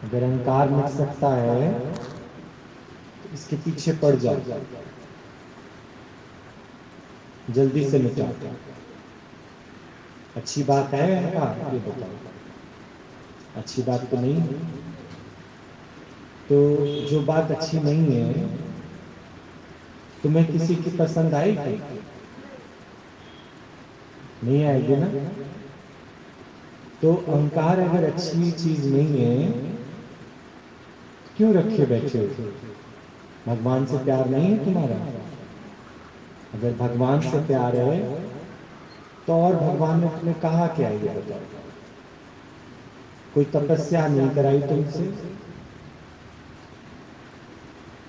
अगर अहंकार मिट सकता है तो इसके पीछे पड़ जाओ, जल्दी से मिटा। अच्छी बात है अहंकार, ये बताओ? अच्छी बात तो नहीं है। तो जो बात अच्छी नहीं है, तुम्हें किसी की पसंद आएगी? नहीं आएगी ना। तो अहंकार अगर अच्छी चीज नहीं है, क्यों रखे बैठे हो? भगवान से प्यार नहीं है तुम्हारा? अगर भगवान से प्यार है तो और भगवान ने तुम्हें कहा क्या है, ये बताओ? कोई तपस्या नहीं कराई तुमसे,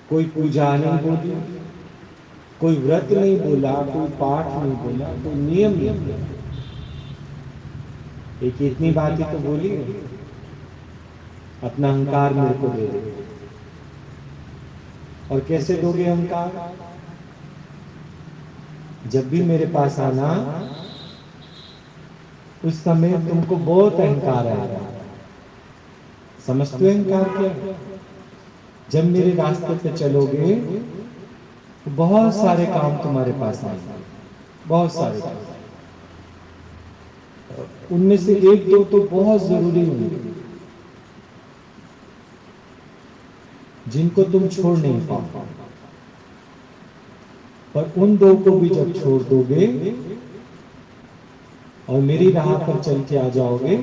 कोई पूजा नहीं बोली, कोई व्रत नहीं बोला, कोई पाठ नहीं बोला, कोई नियम नहीं बोला। एक इतनी बात ही तो बोली है, अपना अहंकार मेरे को दे दे। और कैसे दोगे अहंकार? जब भी मेरे पास आना, उस समय तुमको बहुत अहंकार आएगा। समझते हो अहंकार क्या है? जब मेरे रास्ते पे चलोगे तो बहुत सारे काम तुम्हारे पास आएंगे, बहुत सारे काम। उनमें से एक दो तो बहुत जरूरी होंगे, जिनको तुम छोड़ नहीं पाओ। पर उन दो को भी जब छोड़ दोगे और मेरी राह पर चल के आ जाओगे,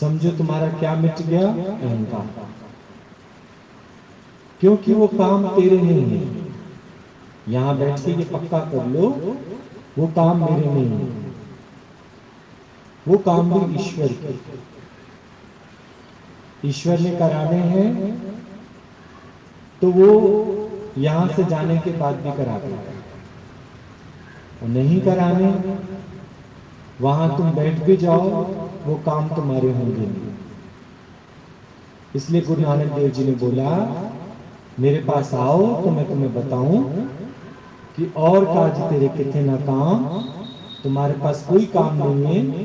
समझो तुम्हारा क्या मिट गया? अहंकार। क्योंकि वो काम तेरे नहीं है। यहां बैठ के ये पक्का कर लो, वो काम मेरे नहीं है, वो काम भी ईश्वर के। ईश्वर ने कराने हैं तो वो यहां से जाने के बाद भी कराते हैं। वो नहीं कराने, वहां तुम बैठ भी जाओ, वो काम तुम्हारे होंगे नहीं। इसलिए गुरु नानक देव जी ने बोला, मेरे पास आओ तो मैं तुम्हें बताऊं कि और काज तेरे किथे ना काम। तुम्हारे पास कोई काम नहीं है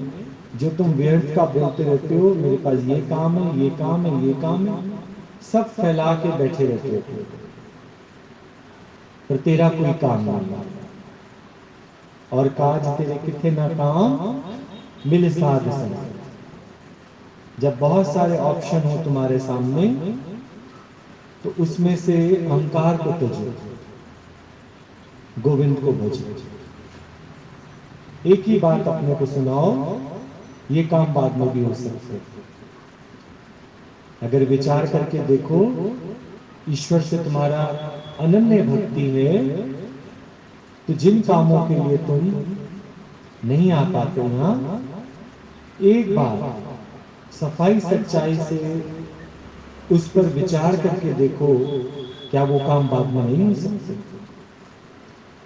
जो तुम व्यर्थ का बोलते रहते हो, मेरे पास ये काम है, ये काम है, ये काम है, सब फैला के बैठे रहते हो, पर तेरा कोई काम नहीं है। और काज तेरे किथे ना काम, मिल साध संग। जब बहुत सारे ऑप्शन हो तुम्हारे सामने, तो उसमें से अहंकार को त्यजो, गोविंद को भजो। एक ही बात अपने को सुनाओ, ये काम बाद में भी हो सकते हैं। अगर विचार करके देखो, ईश्वर से तुम्हारा अनन्य भक्ति है, तो जिन कामों के लिए तुम नहीं आ पाते यहां, एक बार सफाई सच्चाई से उस पर विचार करके देखो, क्या वो काम बाद में नहीं हो सकते?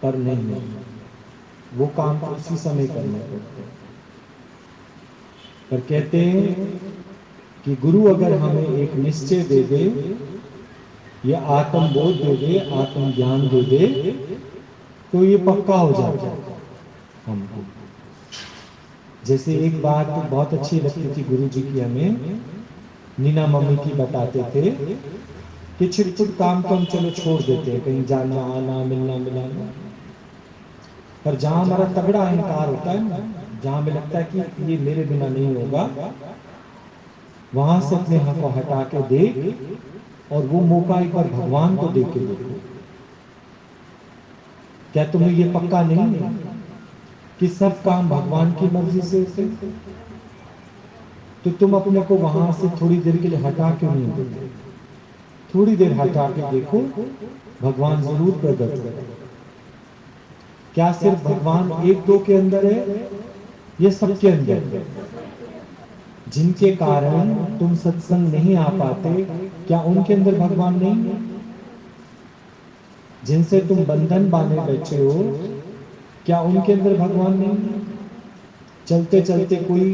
पर नहीं, वो काम तो उसी समय करने पड़ते हैं। पर कहते हैं कि गुरु अगर हमें एक निश्चय दे दे, या आत्म बोध दे दे, आत्म ज्ञान दे दे, तो ये पक्का हो जाता है हमको। जैसे एक बात बहुत अच्छी लगती थी गुरु जी की हमें, नीना मम्मी की बताते थे कि छिटपुट काम तो हम चलो छोड़ देते हैं, कहीं जाना आना मिलना मिलाना। पर जहां हमारा तगड़ा अहंकार होता है ना, जहां हमें लगता है कि ये मेरे बिना नहीं होगा, वहां से अपने हाथ को हटा के देख, और वो मौका एक बार भगवान को दे के देखो। क्या तुम्हें ये पक्का नहीं है कि सब काम भगवान की मर्जी से होते? तो तुम अपने को वहां से थोड़ी देर के लिए हटा क्यों नहीं देते? थोड़ी देर हटा के देखो, भगवान जरूर प्रकट होगा। क्या सिर्फ भगवान एक दो के अंदर है? ये सबके अंदर है। जिनके कारण तुम सत्संग नहीं आ पाते, क्या उनके अंदर भगवान नहीं है? जिनसे तुम बंधन बांधे बैठे हो, क्या उनके अंदर भगवान नहीं है? चलते चलते कोई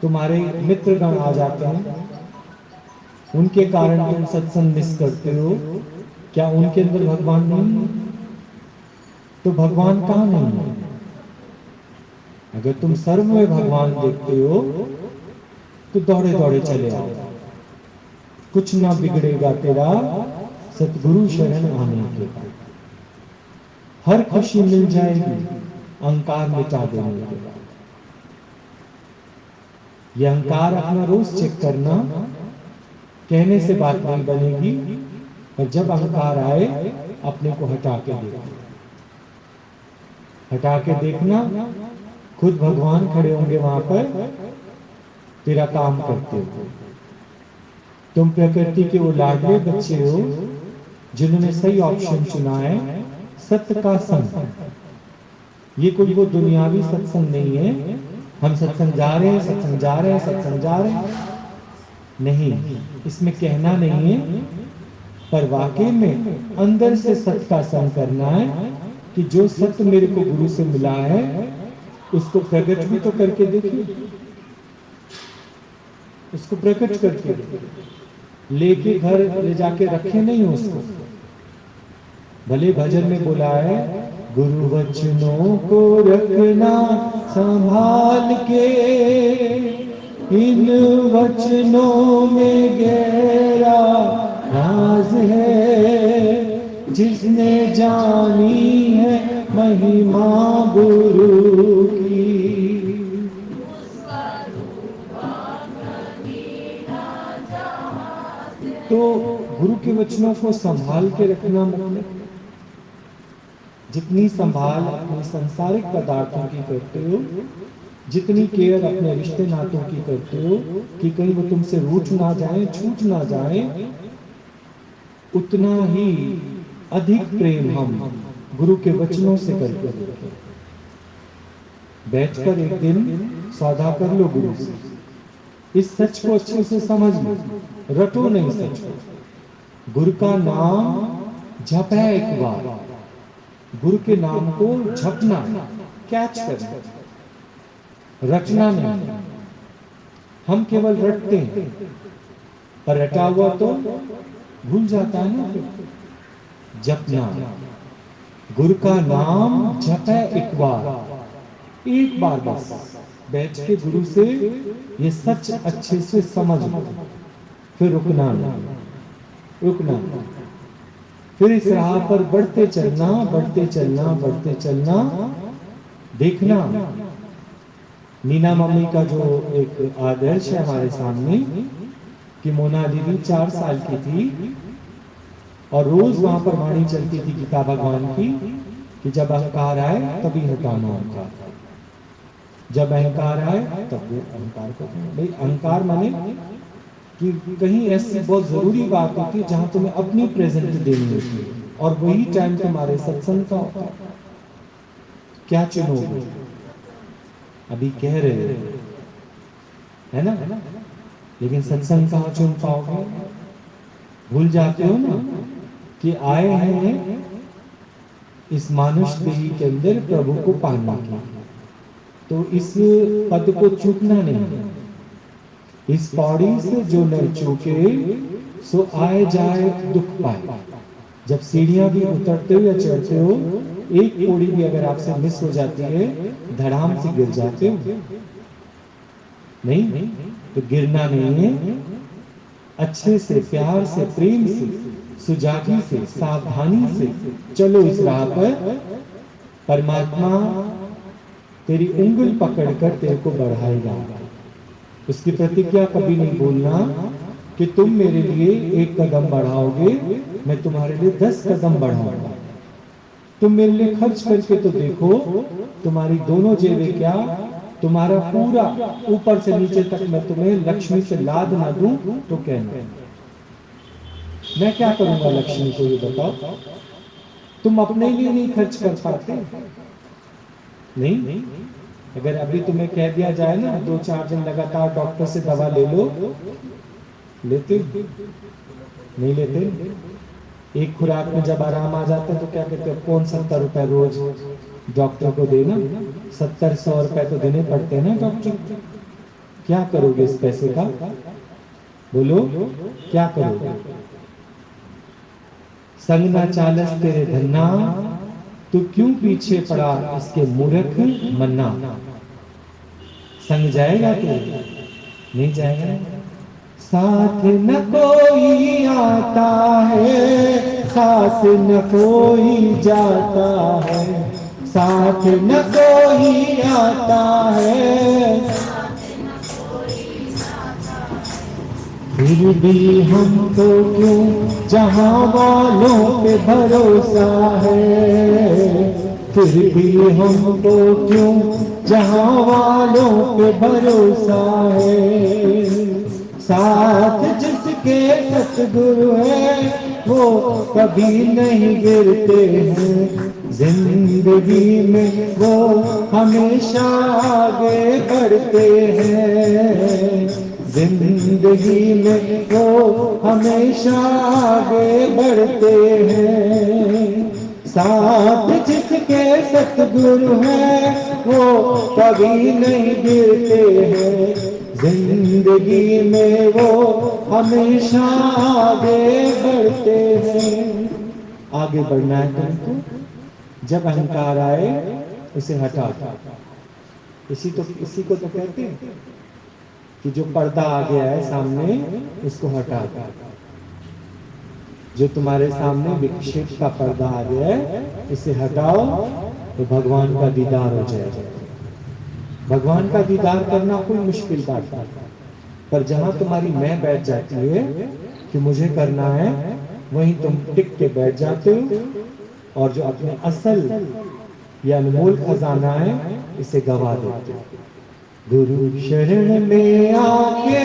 तुम्हारे मित्रगण आ जाते हैं, उनके कारण तुम सत्संग मिस करते हो, क्या उनके अंदर भगवान नहीं है? तो भगवान कहाँ नहीं है? अगर तुम सर्व में भगवान देखते हो, तो दौड़े दौड़े चले आओ। कुछ ना बिगड़ेगा तेरा सतगुरु शरण आने के बाद। हर खुशी मिल जाएगी अहंकार मिटा देने के बाद। ये अहंकार अपना रोज चेक करना, कहने से बात नहीं बनेगी, पर जब अहंकार आए अपने को हटा के देखना, हटा के देखना, खुद भगवान खड़े होंगे वहां पर, तेरा काम करते हो। तुम प्रकृति के वो लाडले बच्चे हो जिन्होंने सही ऑप्शन चुना है, सत्य का संग। ये कोई वो दुनियावी सत्संग नहीं है, हम सत्संग जा रहे हैं, सत्संग जा रहे हैं, सत्संग जा रहे हैं, नहीं, इसमें कहना नहीं है, पर वाकई में अंदर से सत्य का संग करना है कि जो सत्य मेरे को गुरु से मिला है उसको प्रकट भी तो करके देखिए, उसको प्रकट करके लेके घर ले जाके रखे नहीं उसको। भले भजन में बोला है, गुरु वचनों को रखना संभाल के, इन वचनों में गहरा राज है, जिसने जानी है महिमा गुरु की। तो गुरु के वचनों को संभाल के रखना, मतलब जितनी संभाल अपने सांसारिक पदार्थों की करते हो, जितनी केयर अपने रिश्ते नातों की करते हो कि कहीं वो तुमसे रूठ ना जाए, छूट ना जाए, उतना ही अधिक प्रेम हम गुरु के वचनों से करते हैं। बैठकर एक दिन सौदा कर लो गुरु से, इस सच को अच्छे से समझ लो, रटो नहीं सच को। गुरु का नाम जप है, एक बार गुरु के नाम को जपना, कैच करना, रटना नहीं। हम केवल रटते हैं, पर रटा हुआ तो भूल जाता है ना। जपना, गुरु का नाम जप है, एक बार बस बैठ के गुरु से ये सच अच्छे से समझ लो, फिर रुकना नहीं, रुकना नहीं, फिर इस राह पर बढ़ते चलना, बढ़ते चलना, बढ़ते चलना। देखना, नीना मम्मी का जो एक आदर्श है हमारे सामने, कि मोना दीदी 4 साल की थी और रोज वहां पर वाणी चलती थी गीता भगवान की, कि जब अहंकार आए तभी हटाना अहंकार, जब अहंकार आए तब वो अहंकार को। भाई अहंकार माने कि कहीं ऐसी बहुत जरूरी बात होती है जहां तुम्हें अपनी प्रेजेंट देनी होती है, और वही टाइम तुम्हारे सत्संग का होता है। क्या चुनोगे? अभी कह रहे हो, है ना, लेकिन सत्संग कहाँ चुन पाओगे? भूल जाते हो ना कि आए हैं इस मानुष देही के अंदर प्रभु को पाने के, तो इस पद को चूकना नहीं। इस पौड़ी से जो न चूके सो आए जाए दुख पाए। जब सीढ़ियां भी उतरते हो या चढ़ते हो, एक पौड़ी भी अगर आपसे मिस हो जाती है, धड़ाम से गिर जाते हो। नहीं, तो गिरना नहीं है, अच्छे से, प्यार से, प्रेम से, सुजागी से, सावधानी से चलो इस राह पर। परमात्मा तेरी उंगल पकड़कर तेरे को बढ़ाएगा। उसकी प्रतिज्ञा कभी नहीं भूलना कि तुम मेरे लिए 1 कदम बढ़ाओगे, मैं तुम्हारे लिए 10 कदम बढ़ाऊंगा। तुम मेरे लिए खर्च करके तो देखो, तुम्हारी दोनों जेबें क्या, तुम्हारा पूरा ऊपर से नीचे तक मैं तुम्हें लक्ष्मी से लाद ना दूं तो कहना, मैं क्या करूंगा लक्ष्मी को, ये बताओ। तुम अपने लिए नहीं खर्च कर पाते? नहीं, अगर अभी तुम्हें कह दिया जाए ना 2-4 दिन लगातार डॉक्टर से दवा ले लो, लेते? नहीं लेते। एक खुराक में जब आराम आ जाता है तो क्या कहते हैं, कौन 70 रुपए रोज डॉक्टर को देना, 70-100 रुपए तो देने पड़ते हैं ना डॉक्टर। क्या करोगे इस पैसे का? बोलो, क्या करोगे? संग ना चालस तेरे धन्ना, तू क्यों पीछे पड़ा इसके मूर्ख मन्ना। संग जाएगा तो नहीं जाएगा, साथ न कोई आता है, साथ न कोई जाता है, साथ न कोई आता है, फिर भी हमको क्यों जहां वालों पे भरोसा है, फिर भी हमको क्यों जहां वालों पे भरोसा है। साथ जिसके सतगुरु है वो कभी नहीं गिरते हैं, जिंदगी में वो हमेशा आगे बढ़ते हैं, जिंदगी में वो हमेशा आगे बढ़ते हैं। साथ जिसके सतगुरु है वो कभी नहीं गिरते हैं, जिंदगी में वो हमेशा आगे बढ़ते हैं। आगे बढ़ना है तुमको, जब अहंकार आए उसे हटा दो। इसी को तो कहते हैं कि जो पर्दा आ गया है सामने उसको हटा दो। जो तुम्हारे सामने विक्षेप का पर्दा आ गया है इसे हटाओ तो भगवान का दीदार हो जाएगा। भगवान का दीदार करना कोई मुश्किल बात नहीं, पर जहां तुम्हारी मैं बैठ जाती है कि मुझे करना है, वहीं तुम टिक के बैठ जाते हो और जो अपने असल या अनमोल खजाना है इसे गवा देते हो। गुरु शरण में आके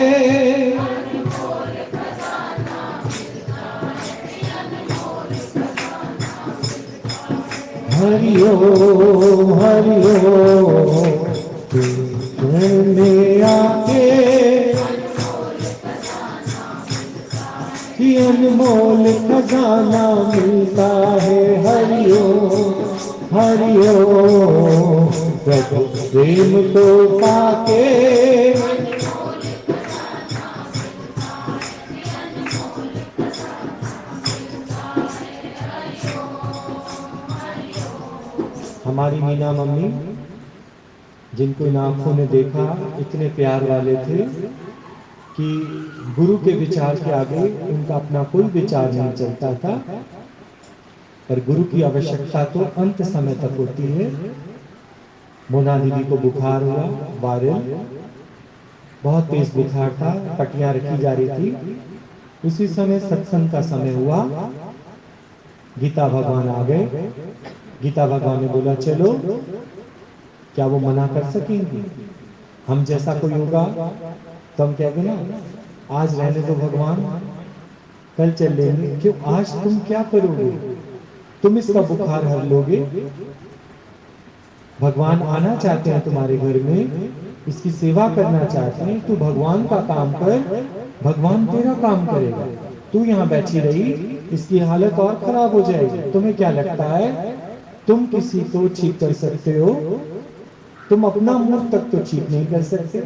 हरिओ हरिओ, शरण में आके अनमोल खजाना मिलता है। हरिओ हरिओ, प्रभु प्रेम को पाके हमारी मीना मम्मी, जिनको इन आंखों ने देखा, इतने प्यार वाले थे कि गुरु के विचार के आगे उनका अपना कोई विचार नहीं चलता था। पर गुरु की आवश्यकता तो अंत समय तक होती है। मोना दीदी को बुखार हुआ, वायरल, बहुत तेज बुखार था, पट्टियां रखी जा रही थी। उसी समय सत्संग का समय हुआ, गीता भगवान आ गए। गीता भगवान ने बोला चलो, क्या वो मना कर सकेंगी? हम जैसा कोई होगा तो हम कहेंगे ना आज रहने दो भगवान, कल चल लेंगे। क्यों, आज तुम क्या करोगे? तुम इसका बुखार हर लोगे। भगवान आना चाहते हैं तुम्हारे घर में, इसकी सेवा करना चाहते हैं, तू भगवान का काम कर, भगवान तेरा काम करेगा। तू यहाँ बैठी रही, इसकी हालत और खराब हो जाएगी। तुम्हें क्या लगता है तुम किसी को ठीक कर सकते हो? तुम अपना मुंह तक तो ठीक नहीं कर सकते,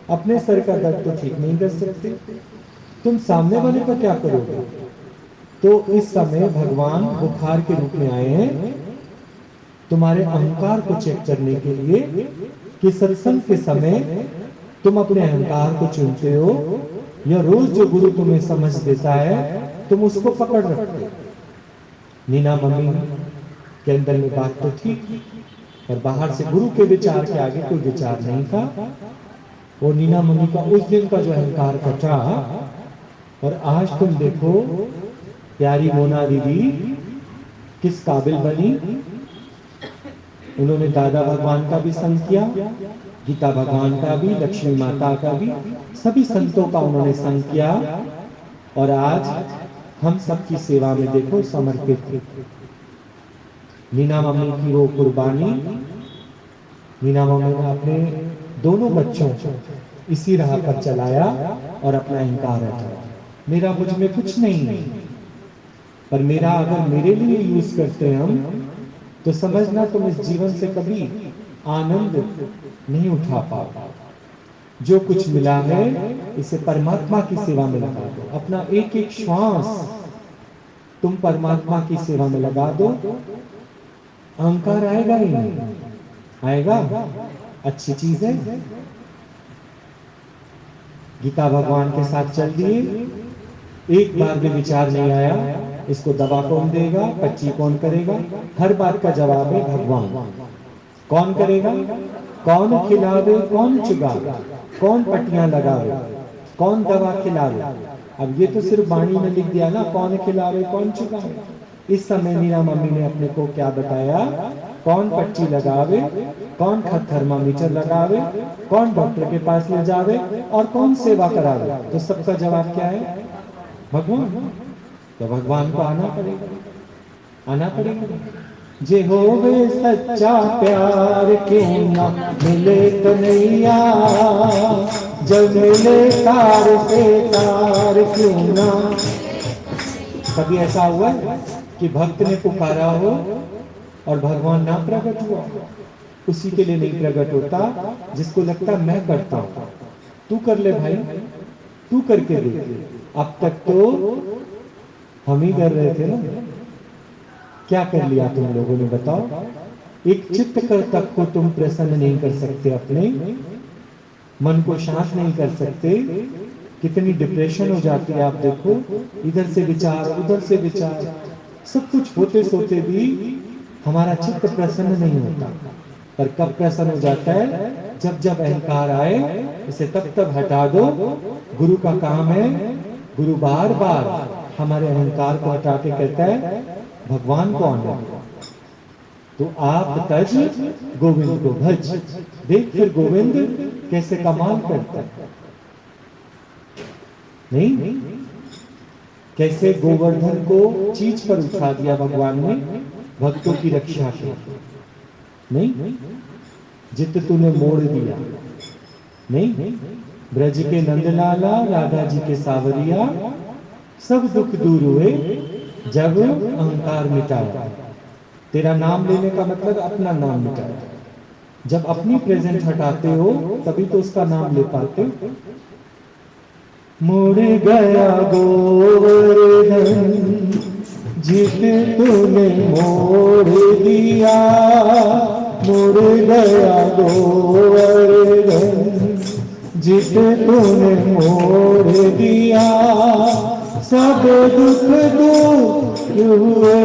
अपने सर का दर्द तो ठीक नहीं कर सकते, तुम सामने वाले को क्या करोगे? तो इस समय भगवान बुखार के रूप में आए हैं तुम्हारे अहंकार को चेक करने के लिए कि सत्संग के समय तुम अपने अहंकार को चुनते हो या रोज जो गुरु तुम्हें समझ देता है तुम उसको पकड़ रखते हो। नीना मम्मी के अंदर में बात तो थी, पर बाहर से गुरु के विचार के आगे कोई विचार नहीं था। वो नीना मम्मी का उस दिन का जो अहंकार कटा, और आज तुम देखो प्यारी मोना दीदी किस काबिल बनी। उन्होंने दादा भगवान का भी संग किया, गीता भगवान का भी, लक्ष्मी माता का भी, सभी संतों का उन्होंने संग किया, और आज हम सबकी सेवा में देखो समर्पित थे। मीना मम्मी की वो कुर्बानी, मीना मम्मी ने अपने दोनों बच्चों को इसी राह पर चलाया और अपना अहंकार हटाया। मेरा मुझ में कुछ नहीं है, पर मेरा अगर मेरे लिए यूज करते हैं हम, तो समझना तुम इस जीवन से कभी आनंद नहीं उठा पाओ। जो कुछ मिला है इसे परमात्मा की सेवा में लगा दो। अपना एक एक श्वास तुम परमात्मा की सेवा में लगा दो, अहंकार आएगा ही नहीं। आएगा, अच्छी चीज है। गीता भगवान के साथ चल दिए, एक बार भी विचार नहीं आया इसको दवा कौन देगा, पच्ची कौन करेगा। हर बात का जवाब है भगवान। कौन करेगा, कौन खिलावे, कौन चुगावे, कौन पट्टियां लगावे, कौन दवा खिलावे। अब ये तो सिर्फ वाणी में लिख दिया ना, कौन खिलावे कौन चुगावे। इस समय मीरा मम्मी ने अपने को क्या बताया, कौन पट्टी लगावे, कौन थर्मामीटर लगावे, कौन डॉक्टर के पास ले जावे और कौन सेवा करावे। तो सबका जवाब क्या है, भगवान। तो भगवान को आना पड़ेगा, आना पड़ेगा। जे होवे सच्चा प्यार क्यों ना मिले कन्हैया, जब मिले तार से तार क्यों ना। कभी ऐसा हुआ कि भक्त ने पुकारा हो और भगवान ना प्रकट हुआ। उसी के लिए नहीं प्रकट होता जिसको लगता मैं करता हूं। तू कर ले भाई, तू करके देख। अब तक तो हम ही कर रहे थे ना। क्या कर लिया तुम लोगों ने बताओ। एक चित्त कर तक को तुम प्रसन्न नहीं कर सकते, अपने मन को शांत नहीं कर सकते। कितनी डिप्रेशन हो जाती है आप देखो, इधर से विचार उधर से विचार, सब कुछ होते सोते भी हमारा चित्त प्रसन्न नहीं होता। पर कब प्रसन्न हो जाता है, जब जब अहंकार आए इसे तब तब हटा दो। गुरु का काम है, गुरु बार बार हमारे अहंकार को हटा के कहता है भगवान को आना। तो आप तज गोविंद को भज। देख फिर गोविंद कैसे कमाल करता है, नहीं कैसे गोवर्धन को चीज पर उठा दिया भगवान ने भक्तों की रक्षा के। नहीं जित तूने मोड़ दिया, नहीं ब्रज के नंदलाला राधा जी के सावरिया, सब दुख दूर हुए जब अहंकार मिटाया। तेरा नाम लेने का मतलब अपना नाम मिटाया। जब अपनी प्रेजेंट हटाते हो तभी तो उसका नाम ले पाते हो। मुड़ गया गोवर्धन जित तूने मोड़ दिया, मुड़ गया गोवर्धन जित तूने मोड़ दिया, सब दुख दूर हुए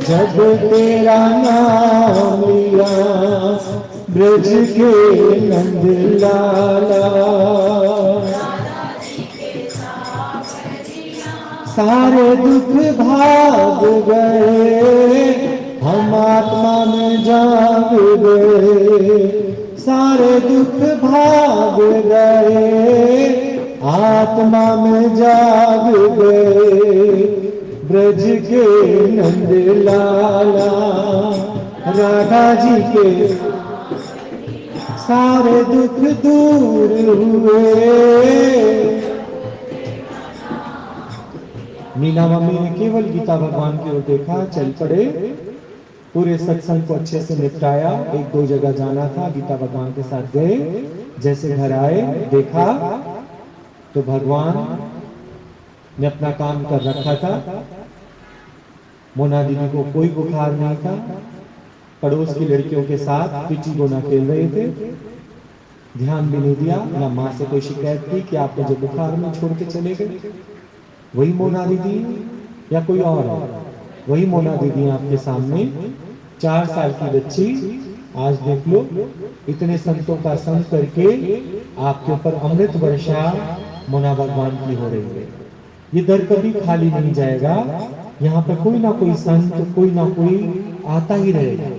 जब तेरा नाम लिया, ब्रज के नंद लाला। सारे दुख भाग गए हम आत्मा में जाग गए, सारे दुख भाग गए आत्मा में जाग गए, ब्रज के नंद लाला। राधा जी के सारे दुख दूर हुए। मीना मम्मी ने केवल गीता भगवान की ओर देखा, चल पड़े। पूरे सत्संग को अच्छे से निपटाया। एक दो जगह जाना था, गीता भगवान के साथ गए। जैसे घर आए देखा तो भगवान ने अपना काम कर रखा था। मोना दीदी को कोई बुखार नहीं था। पड़ोस की लड़कियों के साथ पिची गोना खेल रहे थे। ध्यान भी नहीं दिया, ना माँ से कोई शिकायत की कि आप मुझे बुखार में छोड़ के चले गए। वही मोना दीदी या कोई और है? वही मोना दीदी आपके सामने 4 साल की बच्ची। आज देख लो, इतने संतों का संग करके आपके ऊपर अमृत वर्षा मोना भगवान की हो रही है। ये दर कभी खाली नहीं जाएगा। यहाँ पर कोई ना कोई संत, कोई ना कोई आता ही रहेगा।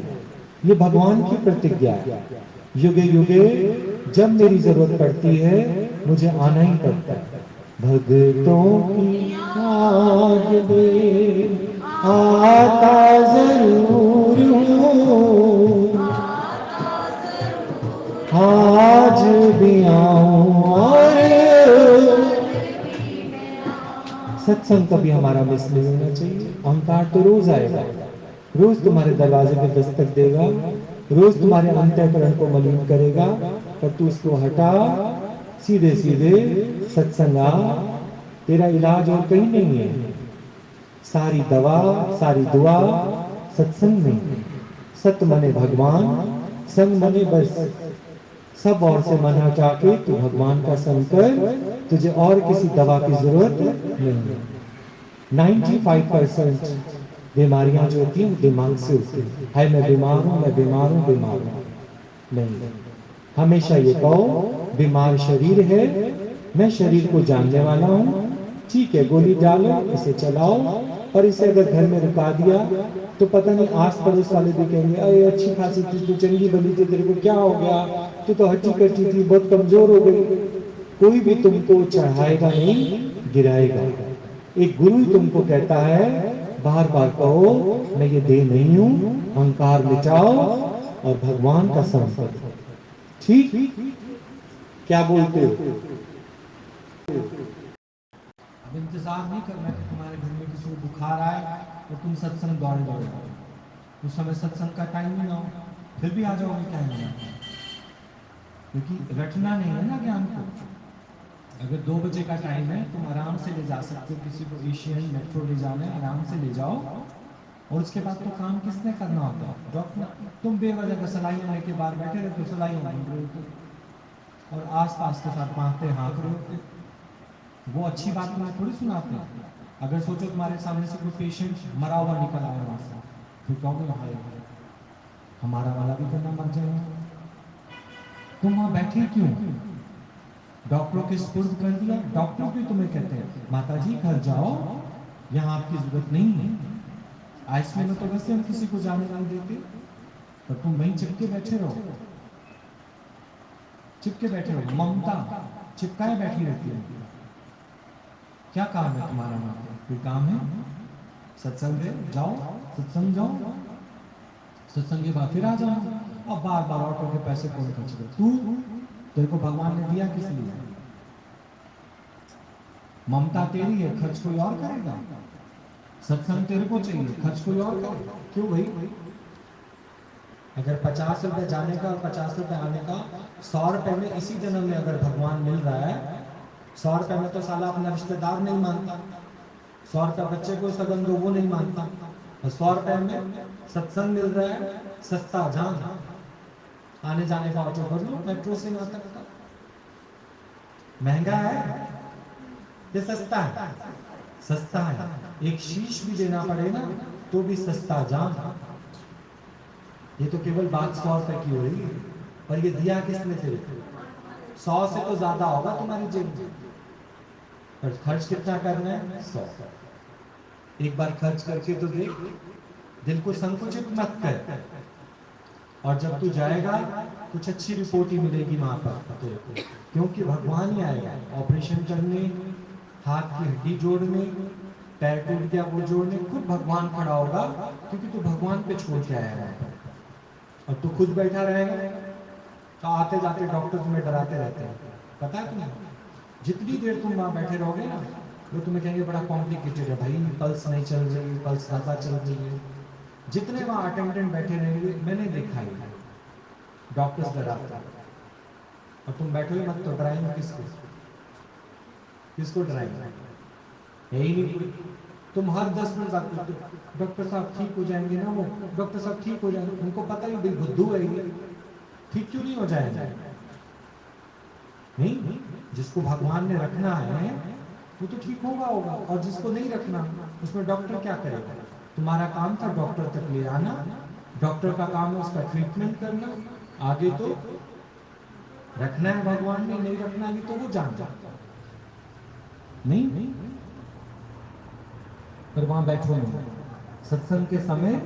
ये भगवान की प्रतिज्ञा है। युगे युगे जब मेरी जरूरत पड़ती है मुझे आना ही पड़ता है। भक्तों की आग में आता जरूर हूँ, आज भी आऊं और सत्संग कभी हमारा मिस नहीं होना चाहिए। अहंकार तो रोज आएगा, रोज तुम्हारे दरवाजे पे दस्तक देगा, रोज तुम्हारे अंतःकरण को मलिन करेगा, पर तू उसको हटा, सीधे सीधे सत्संग आ। तेरा इलाज और कहीं नहीं है। सारी दवा, सारी दुआ सत्संग में। सत मने भगवान, संग मने बस। सब और से मना जाके तू भगवान का संग कर, तुझे और किसी दवा की जरूरत नहीं है। 95% बीमारियां जो होती हैं वो दिमाग से होती हैं। हाय मैं बीमार हूं, मैं बीमार हूं, बीमार हूं। नहीं, हमेशा ये कहो बीमार शरीर है, मैं शरीर को जानने वाला हूं। ठीक है, गोली डालो, इसे चलाओ, पर इसे अगर घर में रुका दिया तो पता नहीं आस पड़ोस वाले भी कहेंगे अरे अच्छी खासी थी तू, चंगी भली थी, तेरे को क्या हो गया, तू तो हट्टी कट्टी थी, बहुत कमजोर हो गई। कोई भी तुमको चढ़ाएगा नहीं, गिराएगा। एक गुरु ही तुमको कहता है, बार बार कहो मैं ये देह नहीं हूं, अहंकार मिटाओ और भगवान का संग करो। ठीक, क्या बोलते हो? अब इंतजार नहीं करना कि तुम्हारे घर में किसी को बुखार आए और तुम सत्संग दौड़े दौड़े आओ। उस समय सत्संग का टाइम ही ना हो, फिर भी आ जाओगे क्या है, क्योंकि रटना नहीं है ना ज्ञान को। अगर 2 बजे का टाइम है, तुम आराम से ले जा सकते हो, किसी को एशियन मेट्रो ले जाना है, आराम से ले जाओ। और उसके बाद तो काम किसने करना होता है? डॉक्टर। तुम बेवजह का सलाइयों लेके बाहर बैठे रहते हो, सलाइयों बन रहे होते और आस पास के साथ बांधते हाँक रहे होते। वो अच्छी बात तुम्हें थोड़ी सुनाते हैं। अगर सोचो तुम्हारे सामने से कोई पेशेंट मरा हुआ निकल आया वहां से, फिर कहोगे हाय हमारा वाला भी करना मर जाएगा। तुम वहां बैठे क्यों? डॉक्टरों के स्पुर्द कर दिया। डॉक्टर भी तुम्हें कहते हैं माता जी घर जाओ, यहाँ आपकी जरूरत नहीं है। आईसीयू में तो वैसे हम किसी को जाने नहीं देते, पर तुम वहीं चिपके बैठे रहो, चिपके बैठे रहो। ममता चिपकाए बैठी रहती है। क्या काम है तुम्हारा वहां पे? कोई काम है? सत्संग है, जाओ, सत्संग जाओ, सत्संग के बाद फिर आ जाओ। अब बार बार ऑटो के पैसे कौन खर्च करे? तू, तेरे को भगवान ने दिया किस लिए? ममता तेरी है, खर्च कोई और करेगा। सत्संग तेरे को चाहिए, खर्च कोई और करेगा। क्यों भाई? अगर 50 रुपए जाने का और 50 रुपए आने का, 100 रुपए में इसी जन्म में अगर भगवान मिल रहा है, 100 रुपए में तो साला अपना रिश्तेदार नहीं मानता, 100 रुपए बच्चे को सगन दो वो नहीं मानता, और 100 रुपए में सत्संग मिल रहा है, सस्ता जान, आने जाने का ऑटो कर लो मेट्रो से यहाँ तक का। महंगा है ये सस्ता है? सस्ता है। एक शीश भी देना पड़े ना तो भी सस्ता जान। ये तो केवल बात 100 रुपए की हो रही है, पर ये दिया किसने तेरे को? 100 से तो ज्यादा होगा तुम्हारी जेब में, पर खर्च कितना करना है? 100। एक बार खर्च करके तो देख, दिल को संकुचित मत कर। और जब तू जाएगा कुछ अच्छी रिपोर्ट ही मिलेगी वहां पर तेरे को, क्योंकि भगवान ही आएगा ऑपरेशन करने, हाथ की हड्डी जोड़ने, पैर टूट गया वो जोड़ने, खुद भगवान खड़ा होगा, क्योंकि तू भगवान पे छोड़ के आया वहां पर। और तू खुद बैठा रहेगा तो आते जाते डॉक्टर तुम्हें डराते रहते हैं, पता है तुम्हें? जितनी देर तुम वहां बैठे रहोगे ना, वो तुम्हें कहेंगे बड़ा कॉम्प्लिकेटेड है भाई, पल्स नहीं चल रही, पल्स ज्यादा चल रही है। जितने वहां अटेंडेंट बैठे रहेंगे, मैंने देखा है, डॉक्टर्स डराते हैं। और तुम बैठोगे मत तो डराएंगे किसको? किसको डराएंगे? है ही नहीं कोई। तुम हर 10 मिनट बात करते हो डॉक्टर साहब ठीक हो जाएंगे ना, वो डॉक्टर साहब ठीक हो जाएंगे। उनको पता ही भाई बुद्धू है ये, ठीक क्यों नहीं हो जाएगा? नहीं, जिसको भगवान ने रखना है वो तो ठीक होगा, और जिसको नहीं रखना उसमें डॉक्टर क्या करेगा? तुम्हारा काम था डॉक्टर तक ले आना, डॉक्टर का काम है उसका ट्रीटमेंट करना, आगे तो रखना है भगवान ने, नहीं रखना है तो वो जान जाता। नहीं, पर वहां बैठो नहीं, सत्संग के समय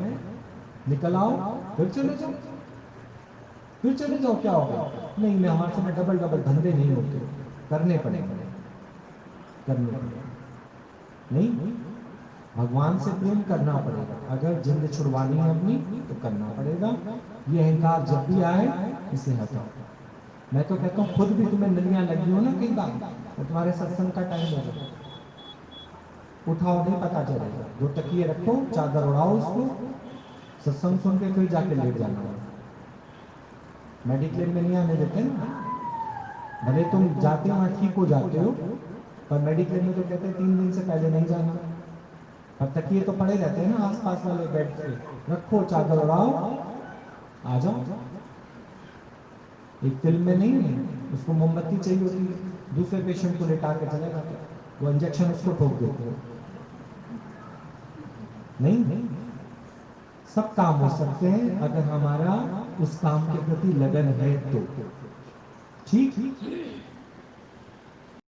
निकल आओ, फिर चले जाओ, फिर चले जाओ, क्या होगा? नहीं, मैं हमारे समय डबल डबल धंधे नहीं होते, करने पड़ेंगे, करने पड़ेंगे। नहीं, भगवान से प्रेम करना पड़ेगा। अगर जिंद छुड़वानी है अपनी तो करना पड़ेगा। ये अहंकार जब भी आए इसे हटाओ। मैं तो कहता हूँ खुद भी तुम्हें नलियां लगी हो ना कई बार, तो तुम्हारे सत्संग का टाइम हो जाए, उठाओ, नहीं पता चलेगा, 2 तकिए रखो, चादर उड़ाओ उसको, सत्संग सुन के फिर जाके लेट जाना। मेडिक्लेम में नहीं आने देते ना, भले तुम जाते हो वहां ठीक हो जाते हो, पर मेडिक्लेम में तो कहते हैं 3 दिन से पहले नहीं जाना। पर तकिए तो पड़े रहते हैं ना आसपास वाले बेड पे, रखो, चादर उड़ाओ, आ जाओ। एक फिल्म में नहीं है, उसको मोमबत्ती चाहिए होती है, दूसरे पेशेंट को लेटा के चले जाते हैं, वो इंजेक्शन उसको ठोक देते हैं। नहीं, सब काम हो सकते हैं अगर हमारा उस काम के प्रति लगन है तो। ठीक,